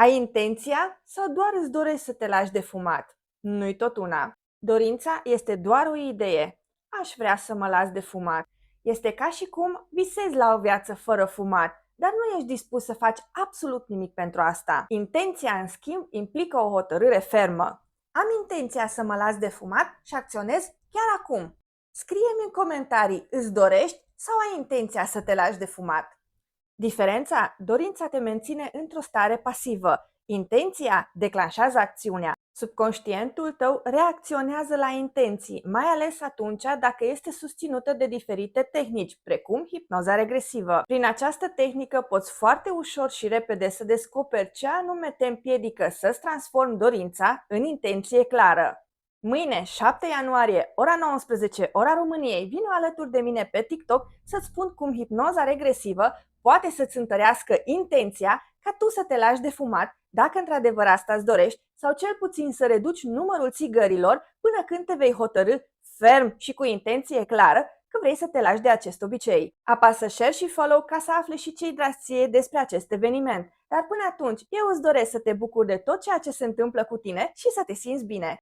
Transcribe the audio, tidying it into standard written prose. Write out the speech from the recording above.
Ai intenția sau doar îți dorești să te lași de fumat? Nu-i tot una. Dorința este doar o idee. Aș vrea să mă las de fumat. Este ca și cum visezi la o viață fără fumat, dar nu ești dispus să faci absolut nimic pentru asta. Intenția, în schimb, implică o hotărâre fermă. Am intenția să mă las de fumat și acționez chiar acum. Scrie-mi în comentarii, îți dorești sau ai intenția să te lași de fumat? Diferența? Dorința te menține într-o stare pasivă. Intenția declanșează acțiunea. Subconștientul tău reacționează la intenții, mai ales atunci dacă este susținută de diferite tehnici, precum hipnoza regresivă. Prin această tehnică poți foarte ușor și repede să descoperi ce anume te împiedică să-ți transformi dorința în intenție clară. Mâine, 7 ianuarie, ora 19, ora României, vino alături de mine pe TikTok să-ți spun cum hipnoza regresivă poate să-ți întărească intenția ca tu să te lași de fumat, dacă într-adevăr asta îți dorești, sau cel puțin să reduci numărul țigărilor până când te vei hotărâ ferm și cu intenție clară că vrei să te lași de acest obicei. Apasă share și follow ca să afli și ce-i dragi ție despre acest eveniment. Dar până atunci, eu îți doresc să te bucuri de tot ceea ce se întâmplă cu tine și să te simți bine.